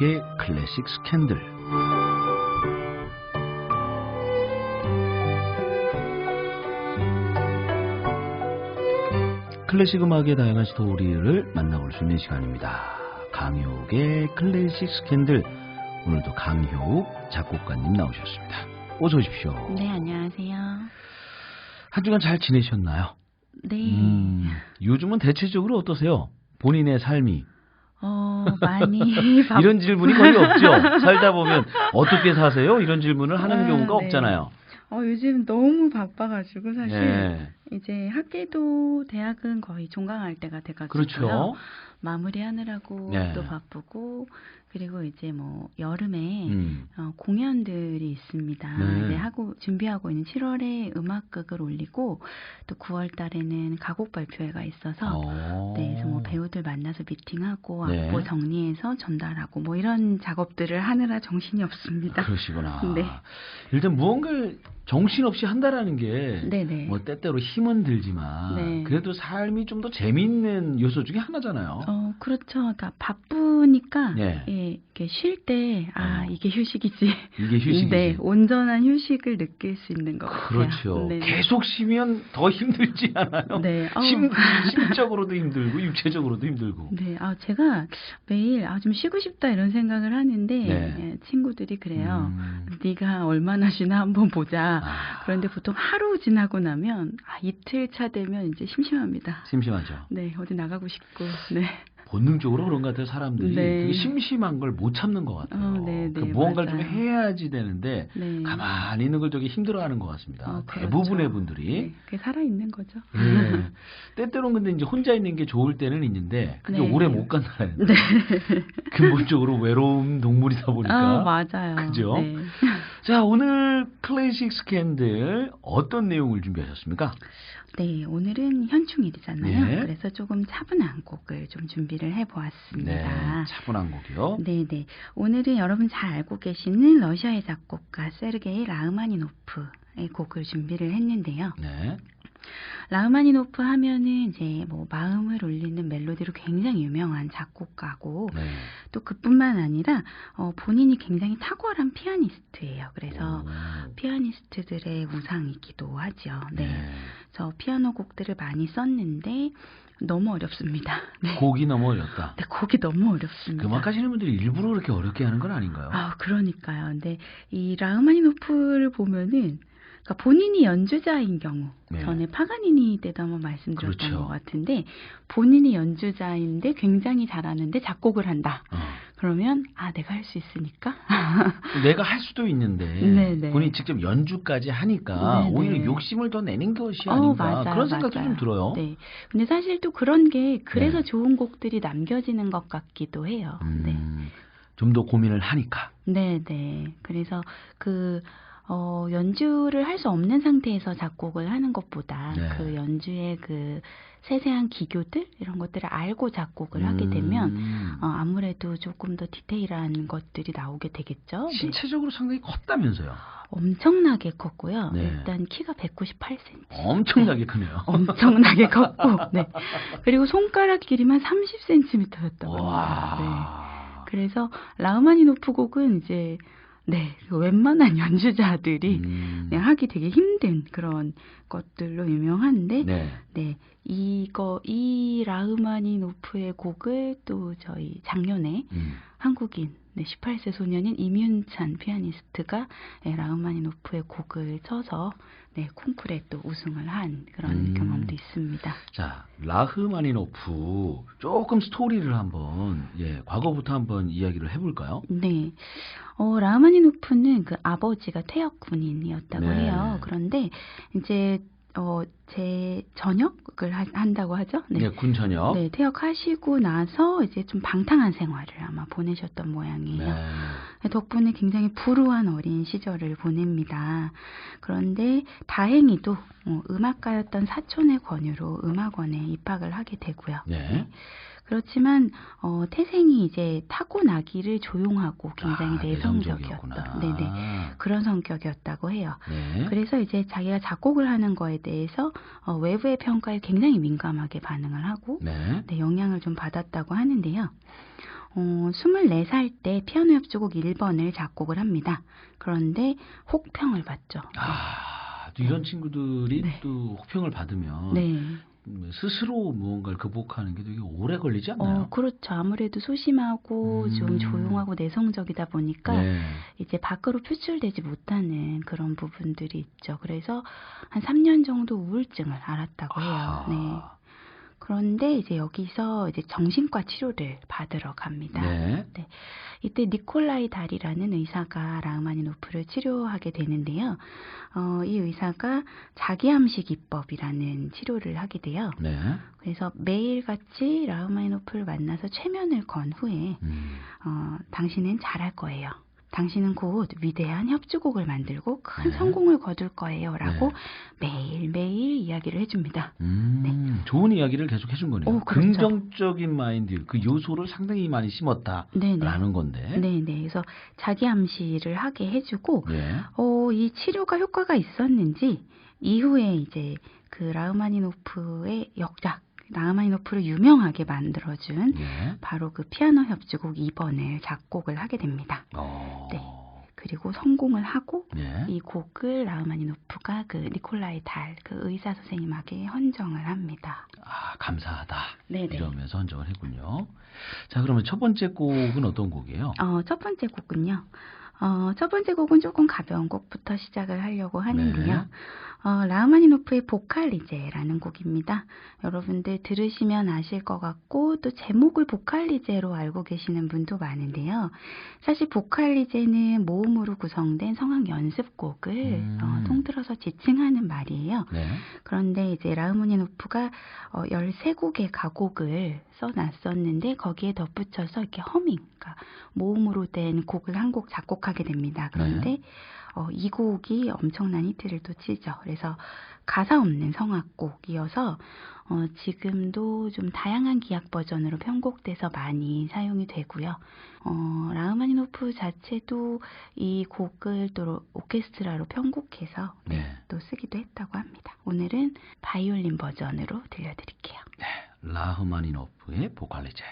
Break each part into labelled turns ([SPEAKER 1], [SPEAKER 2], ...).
[SPEAKER 1] 강효욱의 클래식 스캔들. 클래식 음악의 다양한 스토리를 만나볼 수 있는 시간입니다. 강효욱의 클래식 스캔들. 오늘도 강효욱 작곡가님 나오셨습니다. 어서 오십시오.
[SPEAKER 2] 네, 안녕하세요.
[SPEAKER 1] 한 주간 잘 지내셨나요?
[SPEAKER 2] 네.
[SPEAKER 1] 요즘은 대체적으로 어떠세요? 본인의 삶이.
[SPEAKER 2] 많이
[SPEAKER 1] 이런 질문이 거의 없죠. 살다 보면 어떻게 사세요? 이런 질문을 하는 경우가
[SPEAKER 2] 네.
[SPEAKER 1] 없잖아요.
[SPEAKER 2] 요즘 너무 바빠가지고 사실
[SPEAKER 1] 네.
[SPEAKER 2] 이제 학기도 대학은 거의 종강할 때가 돼가지고요.
[SPEAKER 1] 그렇죠.
[SPEAKER 2] 마무리하느라고
[SPEAKER 1] 네.
[SPEAKER 2] 또 바쁘고, 그리고 이제 뭐 여름에 공연들이 있습니다.
[SPEAKER 1] 네.
[SPEAKER 2] 이제 준비하고 있는 7월에 음악극을 올리고, 또 9월 달에는 가곡 발표회가 있어서 네, 그래서 뭐 배우들 만나서 미팅하고
[SPEAKER 1] 네.
[SPEAKER 2] 악보 정리해서 전달하고 뭐 이런 작업들을 하느라 정신이 없습니다.
[SPEAKER 1] 그러시구나.
[SPEAKER 2] 네.
[SPEAKER 1] 일단 무언가를 정신없이 한다라는 게
[SPEAKER 2] 네네.
[SPEAKER 1] 뭐 때때로 힘은 들지만
[SPEAKER 2] 네.
[SPEAKER 1] 그래도 삶이 좀 더 재미있는 요소 중에 하나잖아요.
[SPEAKER 2] 그렇죠. 그러니까 바쁘니까
[SPEAKER 1] 네.
[SPEAKER 2] 예, 이렇게 쉴 때 이게 휴식이지.
[SPEAKER 1] 이게 휴식이지.
[SPEAKER 2] 네, 온전한 휴식을 느낄 수 있는 것 같아요.
[SPEAKER 1] 그렇죠.
[SPEAKER 2] 네네.
[SPEAKER 1] 계속 쉬면 더 힘들지 않아요?
[SPEAKER 2] 네.
[SPEAKER 1] 심적으로도 힘들고 육체적으로도 힘들고.
[SPEAKER 2] 네, 제가 매일 좀 쉬고 싶다 이런 생각을 하는데
[SPEAKER 1] 네.
[SPEAKER 2] 예, 친구들이 그래요. 네가 얼마나 쉬나 한번 보자. 그런데 보통 하루 지나고 나면 이틀 차 되면 이제 심심합니다.
[SPEAKER 1] 심심하죠.
[SPEAKER 2] 네, 어디 나가고 싶고. 네.
[SPEAKER 1] 본능적으로 그런 것 같아요. 사람들이
[SPEAKER 2] 네.
[SPEAKER 1] 그게 심심한 걸 못 참는 것 같아요.
[SPEAKER 2] 네, 네,
[SPEAKER 1] 무언가를
[SPEAKER 2] 맞아요.
[SPEAKER 1] 좀 해야지 되는데
[SPEAKER 2] 네.
[SPEAKER 1] 가만히 있는 걸 되게 힘들어하는 것 같습니다.
[SPEAKER 2] 그렇죠.
[SPEAKER 1] 대부분의 분들이.
[SPEAKER 2] 네, 그게 살아있는 거죠.
[SPEAKER 1] 네. 때때로는 근데 이제 혼자 있는 게 좋을 때는 있는데 그게
[SPEAKER 2] 네.
[SPEAKER 1] 오래 못 간다는.
[SPEAKER 2] 네.
[SPEAKER 1] 근본적으로 외로움 동물이다 보니까.
[SPEAKER 2] 맞아요.
[SPEAKER 1] 그죠?
[SPEAKER 2] 네.
[SPEAKER 1] 자, 오늘 클래식 스캔들 어떤 내용을 준비하셨습니까?
[SPEAKER 2] 네, 오늘은 현충일이잖아요.
[SPEAKER 1] 네.
[SPEAKER 2] 그래서 조금 차분한 곡을 좀 준비를 해보았습니다.
[SPEAKER 1] 네, 차분한 곡이요.
[SPEAKER 2] 네네. 오늘은 여러분 잘 알고 계시는 러시아의 작곡가 세르게이 라흐마니노프의 곡을 준비를 했는데요.
[SPEAKER 1] 네.
[SPEAKER 2] 라흐마니노프 하면은 이제 뭐 마음을 울리는 멜로디로 굉장히 유명한 작곡가고,
[SPEAKER 1] 네.
[SPEAKER 2] 또 그뿐만 아니라 본인이 굉장히 탁월한 피아니스트예요. 그래서 피아니스트들의 우상이기도 하죠. 네. 그래서 피아노 곡들을 많이 썼는데 너무 어렵습니다. 네.
[SPEAKER 1] 곡이 너무 어렵다.
[SPEAKER 2] 네, 곡이 너무 어렵습니다.
[SPEAKER 1] 음악 하시는 분들이 일부러 그렇게 어렵게 하는 건 아닌가요?
[SPEAKER 2] 그러니까요. 근데 이 라흐마니노프를 보면은, 그러니까 본인이 연주자인 경우,
[SPEAKER 1] 네.
[SPEAKER 2] 전에 파가니니 때도 한번 말씀드렸던
[SPEAKER 1] 그렇죠.
[SPEAKER 2] 것 같은데, 본인이 연주자인데 굉장히 잘하는데 작곡을 한다. 그러면 내가 할 수 있으니까.
[SPEAKER 1] 내가 할 수도 있는데
[SPEAKER 2] 네네.
[SPEAKER 1] 본인이 직접 연주까지 하니까
[SPEAKER 2] 네네.
[SPEAKER 1] 오히려 욕심을 더 내는 것이 아닌가.
[SPEAKER 2] 맞아요,
[SPEAKER 1] 그런 생각도
[SPEAKER 2] 맞아요.
[SPEAKER 1] 좀 들어요.
[SPEAKER 2] 네. 근데 사실 또 그런 게 그래서
[SPEAKER 1] 네.
[SPEAKER 2] 좋은 곡들이 남겨지는 것 같기도 해요. 네.
[SPEAKER 1] 좀 더 고민을 하니까.
[SPEAKER 2] 네네. 그래서 연주를 할 수 없는 상태에서 작곡을 하는 것보다
[SPEAKER 1] 네.
[SPEAKER 2] 그 연주의 그 세세한 기교들 이런 것들을 알고 작곡을 하게 되면 아무래도 조금 더 디테일한 것들이 나오게 되겠죠. 네.
[SPEAKER 1] 신체적으로 상당히 컸다면서요.
[SPEAKER 2] 엄청나게 컸고요.
[SPEAKER 1] 네.
[SPEAKER 2] 일단 키가 198cm.
[SPEAKER 1] 엄청나게 크네요.
[SPEAKER 2] 엄청나게 컸고, 네. 그리고 손가락 길이만 30cm였다고 합니다.
[SPEAKER 1] 와.
[SPEAKER 2] 네. 그래서 라흐마니노프 곡은 이제 웬만한 연주자들이 그냥 하기 되게 힘든 그런 것들로 유명한데,
[SPEAKER 1] 네.
[SPEAKER 2] 이 라흐마니노프의 곡을 또 저희 작년에 한국인 18세 소년인 임윤찬 피아니스트가 라흐마니노프의 곡을 쳐서 콩쿠르에 또 우승을 한 그런 경험도 있습니다.
[SPEAKER 1] 자, 라흐마니노프 조금 스토리를 한번 과거부터 한번 이야기를 해볼까요?
[SPEAKER 2] 네. 라흐마니노프는 그 아버지가 퇴역 군인이었다고 해요. 그런데 이제 제 전역을 한다고 하죠.
[SPEAKER 1] 네, 군 전역.
[SPEAKER 2] 네, 퇴역하시고 나서 이제 좀 방탕한 생활을 아마 보내셨던 모양이에요.
[SPEAKER 1] 네.
[SPEAKER 2] 덕분에 굉장히 불우한 어린 시절을 보냅니다. 그런데 다행히도 음악가였던 사촌의 권유로 음악원에 입학을 하게 되고요.
[SPEAKER 1] 네.
[SPEAKER 2] 그렇지만 태생이 이제 타고나기를 조용하고 굉장히 내성적이었던 그런 성격이었다고 해요.
[SPEAKER 1] 네.
[SPEAKER 2] 그래서 이제 자기가 작곡을 하는 거에 대해서 외부의 평가에 굉장히 민감하게 반응을 하고 영향을 좀 받았다고 하는데요. 24살 때 피아노 협주곡 1번을 작곡을 합니다. 그런데 혹평을 받죠.
[SPEAKER 1] 아, 또 이런 친구들이
[SPEAKER 2] 네.
[SPEAKER 1] 또 혹평을 받으면
[SPEAKER 2] 네.
[SPEAKER 1] 스스로 무언가를 극복하는 게 되게 오래 걸리지 않나요?
[SPEAKER 2] 그렇죠. 아무래도 소심하고 좀 조용하고 내성적이다 보니까
[SPEAKER 1] 네.
[SPEAKER 2] 이제 밖으로 표출되지 못하는 그런 부분들이 있죠. 그래서 한 3년 정도 우울증을 앓았다고 해요. 네.
[SPEAKER 1] 아하.
[SPEAKER 2] 그런데 이제 여기서 이제 정신과 치료를 받으러 갑니다.
[SPEAKER 1] 네.
[SPEAKER 2] 네. 이때 니콜라이 달이라는 의사가 라흐마니노프를 치료하게 되는데요. 이 의사가 자기암시 기법이라는 치료를 하게 돼요.
[SPEAKER 1] 네.
[SPEAKER 2] 그래서 매일같이 라흐마니노프를 만나서 최면을 건 후에 당신은 잘할 거예요. 당신은 곧 위대한 협주곡을 만들고 큰
[SPEAKER 1] 네.
[SPEAKER 2] 성공을 거둘 거예요. 라고
[SPEAKER 1] 네.
[SPEAKER 2] 매일매일 이야기를 해줍니다. 네.
[SPEAKER 1] 좋은 이야기를 계속 해준 거네요.
[SPEAKER 2] 그렇죠.
[SPEAKER 1] 긍정적인 마인드, 그 요소를 상당히 많이 심었다라는 건데.
[SPEAKER 2] 네네. 그래서 자기 암시를 하게 해주고,
[SPEAKER 1] 네.
[SPEAKER 2] 이 치료가 효과가 있었는지, 이후에 이제 그 라흐마니노프의 역작, 라흐마니노프를 유명하게 만들어준
[SPEAKER 1] 네.
[SPEAKER 2] 바로 그 피아노 협주곡 2번을 작곡을 하게 됩니다. 네. 그리고 성공을 하고
[SPEAKER 1] 네.
[SPEAKER 2] 이 곡을 라흐마니노프가 그 니콜라이 달, 그 의사 선생님에게 헌정을 합니다.
[SPEAKER 1] 아, 감사하다.
[SPEAKER 2] 네네.
[SPEAKER 1] 이러면서 헌정을 했군요. 자, 그러면 첫 번째 곡은 어떤 곡이에요?
[SPEAKER 2] 첫 번째 곡은요. 첫 번째 곡은 조금 가벼운 곡부터 시작을 하려고 하는데요.
[SPEAKER 1] 네.
[SPEAKER 2] 라흐마니노프의 보칼리제라는 곡입니다. 여러분들 들으시면 아실 것 같고 또 제목을 보칼리제로 알고 계시는 분도 많은데요. 사실 보칼리제는 모음으로 구성된 성악 연습곡을 통틀어서 지칭하는 말이에요.
[SPEAKER 1] 네.
[SPEAKER 2] 그런데 이제 라흐마니노프가 13곡의 가곡을 써놨었는데 거기에 덧붙여서 이렇게 허밍, 그러니까 모음으로 된 곡을 한 곡 작곡하게 됩니다. 그런데
[SPEAKER 1] 네.
[SPEAKER 2] 이 곡이 엄청난 히트를 또 치죠. 그래서 가사 없는 성악곡이어서 지금도 좀 다양한 기악 버전으로 편곡돼서 많이 사용이 되고요. 라흐마니노프 자체도 이 곡을 또 오케스트라로 편곡해서
[SPEAKER 1] 네.
[SPEAKER 2] 또 쓰기도 했다고 합니다. 오늘은 바이올린 버전으로 들려드릴게요.
[SPEAKER 1] 네. 라흐마니노프의 보칼리제.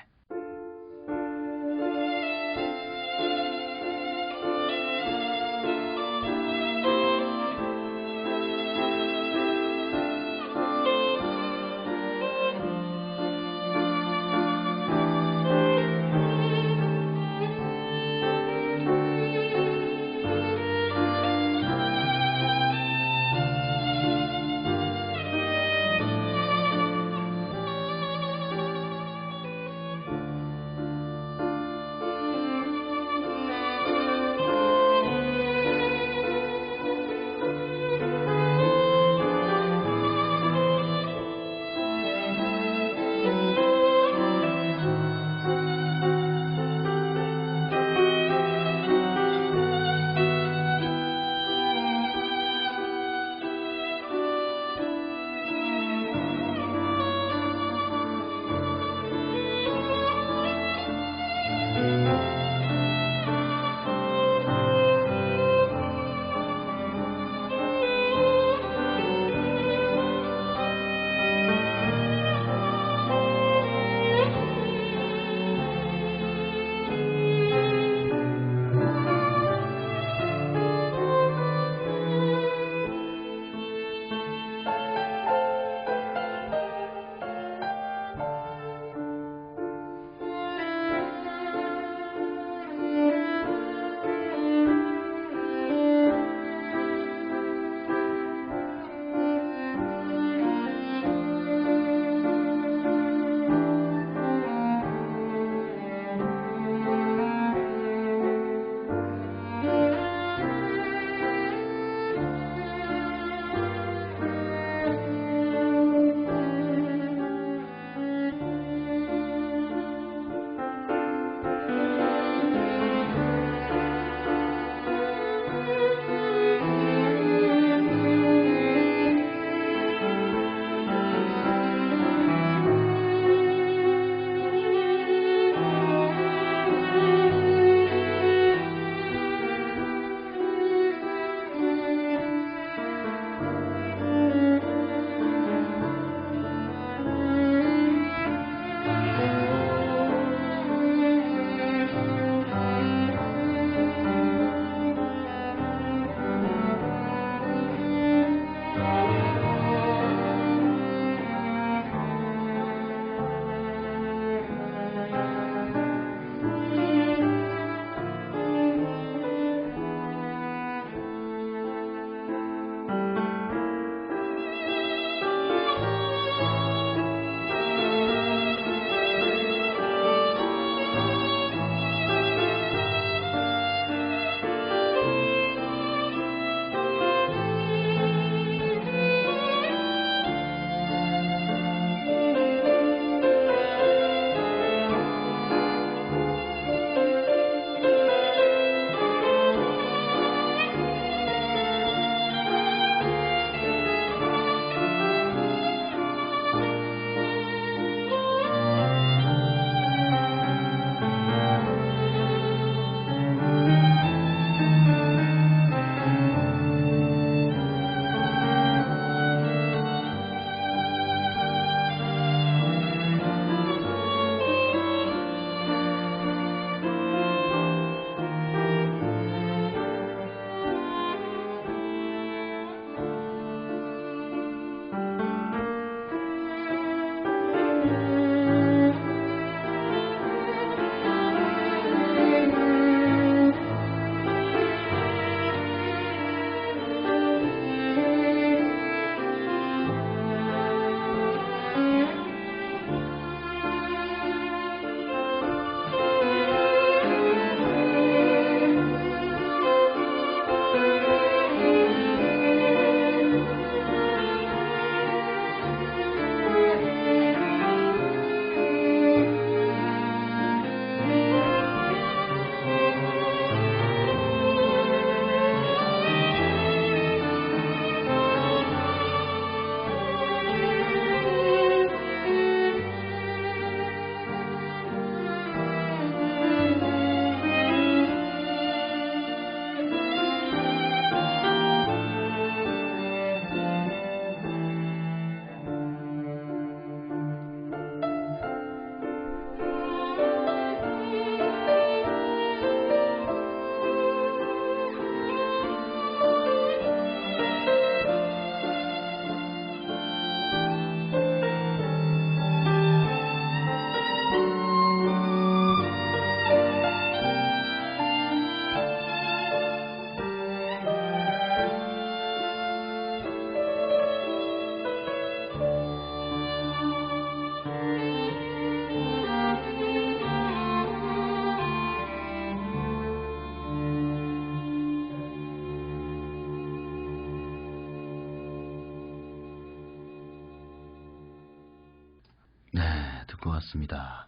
[SPEAKER 1] 것 같습니다.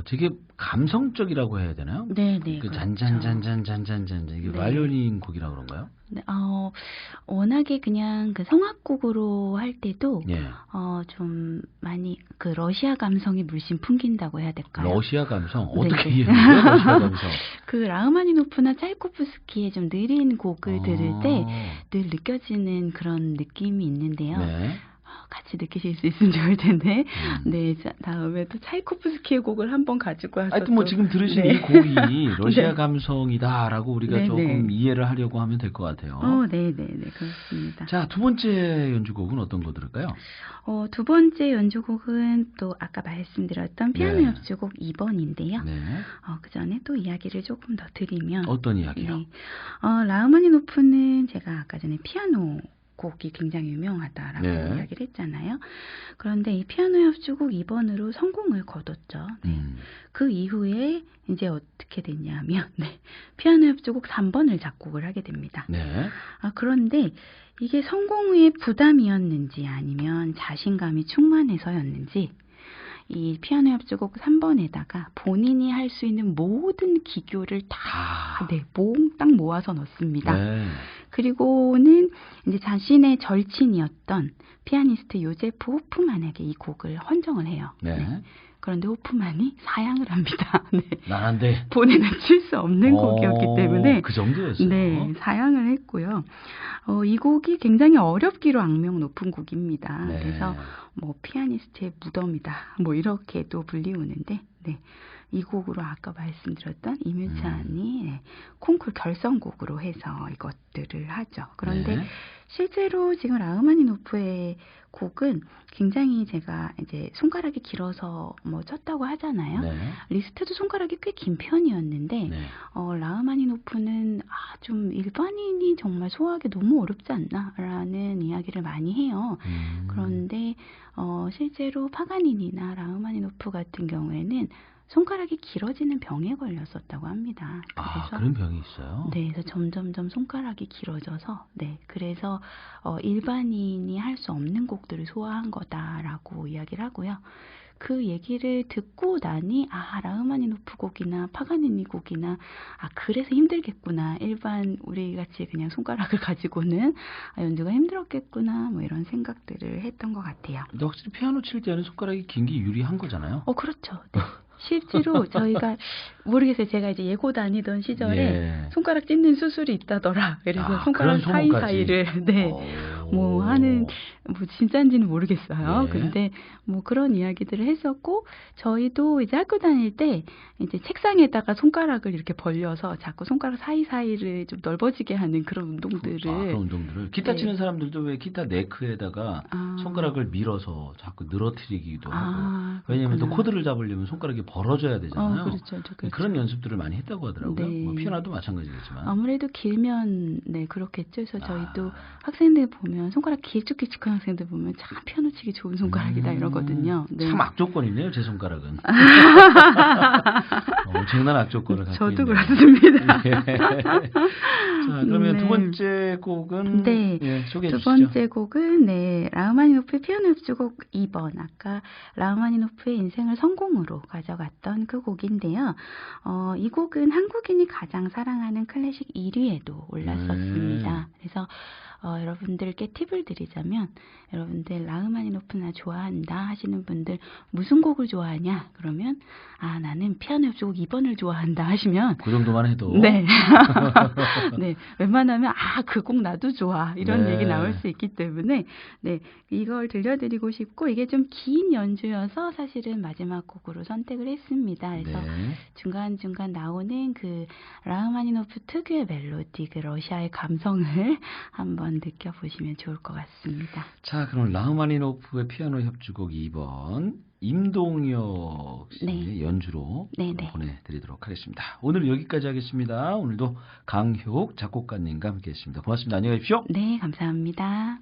[SPEAKER 1] 되게 감성적이라고 해야 되나요?
[SPEAKER 2] 네네.
[SPEAKER 1] 그
[SPEAKER 2] 그렇죠.
[SPEAKER 1] 잔잔잔잔잔잔잔 이게
[SPEAKER 2] 네.
[SPEAKER 1] 바이올린 곡이라고 그런가요?
[SPEAKER 2] 네, 워낙에 그냥 그 성악곡으로 할 때도
[SPEAKER 1] 예.
[SPEAKER 2] 좀 많이 그 러시아 감성이 물씬 풍긴다고 해야 될까요?
[SPEAKER 1] 러시아 감성
[SPEAKER 2] 네네.
[SPEAKER 1] 어떻게 이해해요? 러시아 감성.
[SPEAKER 2] 그 라흐마니노프나 차이코프스키의 좀 느린 곡을 들을 때 늘 느껴지는 그런 느낌이 있는데요.
[SPEAKER 1] 네.
[SPEAKER 2] 같이 느끼실 수 있으면 좋을 텐데, 네, 다음에 또 차이코프스키의 곡을 한번 가지고 와서.
[SPEAKER 1] 하여튼 뭐 지금 들으신
[SPEAKER 2] 네.
[SPEAKER 1] 이 곡이 러시아
[SPEAKER 2] 네.
[SPEAKER 1] 감성이다라고 우리가
[SPEAKER 2] 네,
[SPEAKER 1] 조금
[SPEAKER 2] 네.
[SPEAKER 1] 이해를 하려고 하면 될 것 같아요.
[SPEAKER 2] 네네네, 그렇습니다.
[SPEAKER 1] 자, 두 번째 연주곡은 어떤 거 들을까요?
[SPEAKER 2] 두 번째 연주곡은 또 아까 말씀드렸던 피아노
[SPEAKER 1] 네.
[SPEAKER 2] 협주곡 2번인데요.
[SPEAKER 1] 네.
[SPEAKER 2] 그 전에 또 이야기를 조금 더 드리면.
[SPEAKER 1] 어떤 이야기요?
[SPEAKER 2] 네. 라흐마니노프는 제가 아까 전에 피아노 곡이 굉장히 유명하다라고
[SPEAKER 1] 네.
[SPEAKER 2] 이야기를 했잖아요. 그런데 이 피아노 협주곡 2번으로 성공을 거뒀죠. 네. 그 이후에 이제 어떻게 됐냐면 피아노 협주곡 3번을 작곡을 하게 됩니다.
[SPEAKER 1] 네.
[SPEAKER 2] 그런데 이게 성공 후에 부담이었는지 아니면 자신감이 충만해서였는지 이 피아노 협주곡 3번에다가 본인이 할 수 있는 모든 기교를 다 몽땅 모아서 넣습니다.
[SPEAKER 1] 네.
[SPEAKER 2] 그리고는 이제 자신의 절친이었던 피아니스트 요제프 호프만에게 이 곡을 헌정을 해요.
[SPEAKER 1] 네.
[SPEAKER 2] 그런데 호프만이 사양을 합니다. 네.
[SPEAKER 1] 난한데.
[SPEAKER 2] 본인은 칠 수 없는 곡이었기 때문에
[SPEAKER 1] 그 정도였어요.
[SPEAKER 2] 네, 사양을 했고요. 이 곡이 굉장히 어렵기로 악명 높은 곡입니다.
[SPEAKER 1] 네.
[SPEAKER 2] 그래서 뭐 피아니스트의 무덤이다, 뭐 이렇게도 불리우는데, 네. 이 곡으로 아까 말씀드렸던 이뮤찬이 콩쿨 결선곡으로 해서 이것들을 하죠. 그런데
[SPEAKER 1] 네.
[SPEAKER 2] 실제로 지금 라흐마니노프의 곡은 굉장히 제가 이제 손가락이 길어서 뭐 쳤다고 하잖아요.
[SPEAKER 1] 네.
[SPEAKER 2] 리스트도 손가락이 꽤 긴 편이었는데
[SPEAKER 1] 네.
[SPEAKER 2] 라흐마니노프는 좀 일반인이 정말 소화하기 너무 어렵지 않나라는 이야기를 많이 해요. 그런데 실제로 파가니니나 라흐마니노프 같은 경우에는 손가락이 길어지는 병에 걸렸었다고 합니다. 그래서
[SPEAKER 1] 그런 병이 있어요?
[SPEAKER 2] 네, 그래서 점점점 손가락이 길어져서, 네, 그래서 일반인이 할 수 없는 곡들을 소화한 거다라고 이야기를 하고요. 그 얘기를 듣고 나니 라흐마니노프 곡이나 파가니니 곡이나 그래서 힘들겠구나. 일반 우리 같이 그냥 손가락을 가지고는 연주가 힘들었겠구나. 뭐 이런 생각들을 했던 것 같아요.
[SPEAKER 1] 근데 확실히 피아노 칠 때는 손가락이 긴 게 유리한 거잖아요.
[SPEAKER 2] 그렇죠. 네. 실제로 저희가 모르겠어요. 제가 이제 예고 다니던 시절에 손가락 찢는 수술이 있다더라. 그래서 손가락 사이사이를 뭐 하는 뭐 진짜인지는 모르겠어요. 근데 뭐 그런 이야기들을 했었고 저희도 이제 학교 다닐 때 이제 책상에다가 손가락을 이렇게 벌려서 자꾸 손가락 사이사이를 좀 넓어지게 하는 그런 운동들을
[SPEAKER 1] 그런 운동들을 기타 치는 사람들도 왜 기타 네크에다가 손가락을 밀어서 자꾸 늘어뜨리기도 하고 왜냐하면 또 코드를 잡으려면 손가락이 벌어져야 되잖아요.
[SPEAKER 2] 그렇죠.
[SPEAKER 1] 그런 연습들을 많이 했다고 하더라고요.
[SPEAKER 2] 네.
[SPEAKER 1] 뭐 피아노도 마찬가지겠지만
[SPEAKER 2] 아무래도 길면 그렇겠죠. 그래서 저희도 학생들 보면 손가락 길쭉길쭉한 학생들 보면 참 피아노 치기 좋은 손가락이다 이러거든요. 네.
[SPEAKER 1] 참 악조건이네요. 제 손가락은. 엄청난 악조건을 갖고
[SPEAKER 2] 저도
[SPEAKER 1] 있네요.
[SPEAKER 2] 그렇습니다.
[SPEAKER 1] 자, 그러면 두 번째 곡은 소개해 주시죠.
[SPEAKER 2] 두 번째 곡은 라흐마니노프의 피아노 협주곡 2번. 아까 라흐마니노프의 인생을 성공으로 가져갔던 그 곡인데요. 이 곡은 한국인이 가장 사랑하는 클래식 1위에도 올랐었습니다. 그래서 여러분들께 팁을 드리자면 여러분들 라흐마니노프나 좋아한다 하시는 분들 무슨 곡을 좋아하냐 그러면 나는 피아노 협주곡 2번을 좋아한다 하시면
[SPEAKER 1] 그 정도만 해도
[SPEAKER 2] 네 웬만하면 그 곡 나도 좋아 이런 얘기 나올 수 있기 때문에 이걸 들려드리고 싶고 이게 좀 긴 연주여서 사실은 마지막 곡으로 선택을 했습니다. 그래서 중간중간 나오는 그 라흐마니노프 특유의 멜로디 그 러시아의 감성을 한번 느껴보시면 좋을 것 같습니다.
[SPEAKER 1] 자, 그럼 라흐마니노프의 피아노 협주곡 2번 임동혁 씨의 연주로 보내드리도록 하겠습니다. 오늘 여기까지 하겠습니다. 오늘도 강효옥 작곡가님과 함께했습니다. 고맙습니다. 안녕히 계십시오.
[SPEAKER 2] 네, 감사합니다.